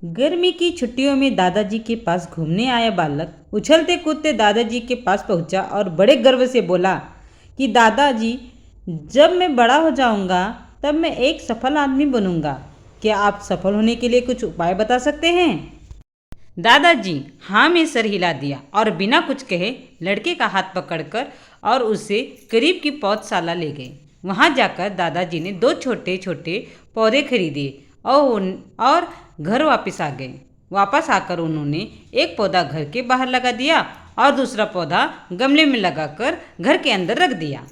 गर्मी की छुट्टियों में दादाजी के पास घूमने आया बालक उछलते कूदते दादाजी के पास पहुंचा और बड़े गर्व से बोला कि दादाजी, जब मैं बड़ा हो जाऊंगा तब मैं एक सफल आदमी बनूंगा। क्या आप सफल होने के लिए कुछ उपाय बता सकते हैं? दादाजी हाँ में सर हिला दिया और बिना कुछ कहे लड़के का हाथ पकड़कर और उसे करीब की पौधशाला ले गए। वहां जाकर दादाजी ने दो छोटे छोटे पौधे खरीदे और घर वापस आ गए। वापस आकर उन्होंने एक पौधा घर के बाहर लगा दिया और दूसरा पौधा गमले में लगाकर घर के अंदर रख दिया।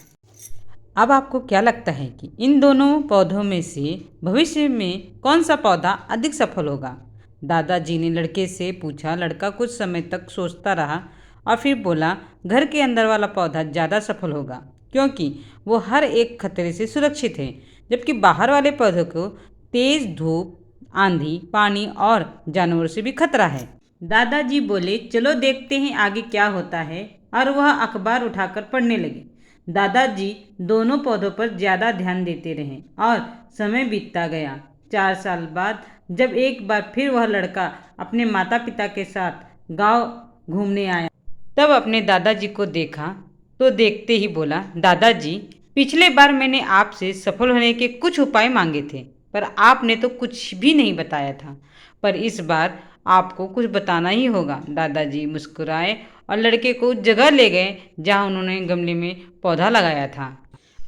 अब आपको क्या लगता है कि इन दोनों पौधों में से भविष्य में कौन सा पौधा अधिक सफल होगा? दादाजी ने लड़के से पूछा। लड़का कुछ समय तक सोचता रहा और फिर बोला, घर के अंदर वाला पौधा ज़्यादा सफल होगा क्योंकि वो हर एक खतरे से सुरक्षित है, जबकि बाहर वाले पौधों को तेज धूप, आंधी, पानी और जानवरों से भी खतरा है। दादाजी बोले, चलो देखते हैं आगे क्या होता है, और वह अखबार उठाकर पढ़ने लगे। दादाजी दोनों पौधों पर ज़्यादा ध्यान देते रहे और समय बीतता गया। 4 साल बाद जब एक बार फिर वह लड़का अपने माता पिता के साथ गांव घूमने आया, तब अपने दादाजी को देखा तो देखते ही बोला, दादाजी, पिछले बार मैंने आपसे सफल होने के कुछ उपाय मांगे थे, पर आपने तो कुछ भी नहीं बताया था। पर इस बार आपको कुछ बताना ही होगा। दादाजी मुस्कुराए और लड़के को उस जगह ले गए जहाँ उन्होंने गमले में पौधा लगाया था।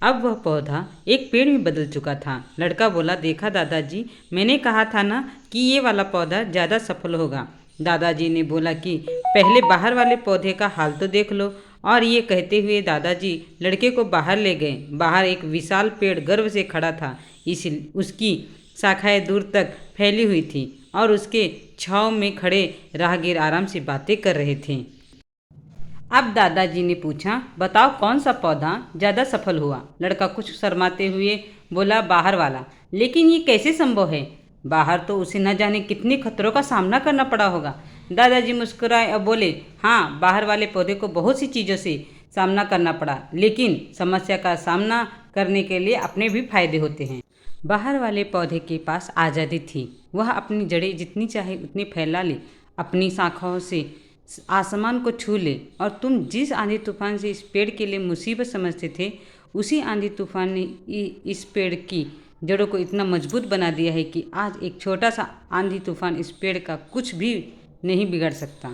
अब वह पौधा एक पेड़ में बदल चुका था। लड़का बोला, देखा दादाजी, मैंने कहा था ना कि ये वाला पौधा ज़्यादा सफल होगा। दादाजी ने बोला कि पहले बाहर वाले पौधे का हाल तो देख लो। और ये कहते हुए दादाजी लड़के को बाहर ले गए। बाहर एक विशाल पेड़ गर्व से खड़ा था। उसकी शाखाएं दूर तक फैली हुई थी और उसके छांव में खड़े राहगीर आराम से बातें कर रहे थे। अब दादाजी ने पूछा, बताओ कौन सा पौधा ज़्यादा सफल हुआ? लड़का कुछ शर्माते हुए बोला, बाहर वाला। लेकिन ये कैसे संभव है? बाहर तो उसे न जाने कितने खतरों का सामना करना पड़ा होगा। दादाजी मुस्कुराए और बोले, हाँ, बाहर वाले पौधे को बहुत सी चीज़ों से सामना करना पड़ा, लेकिन समस्या का सामना करने के लिए अपने भी फायदे होते हैं। बाहर वाले पौधे के पास आज़ादी थी। वह अपनी जड़ें जितनी चाहे उतनी फैला ले, अपनी शाखाओं से आसमान को छू ले। और तुम जिस आंधी तूफान से इस पेड़ के लिए मुसीबत समझते थे, उसी आंधी तूफान ने इस पेड़ की जड़ों को इतना मजबूत बना दिया है कि आज एक छोटा सा आंधी तूफान इस पेड़ का कुछ भी नहीं बिगाड़ सकता।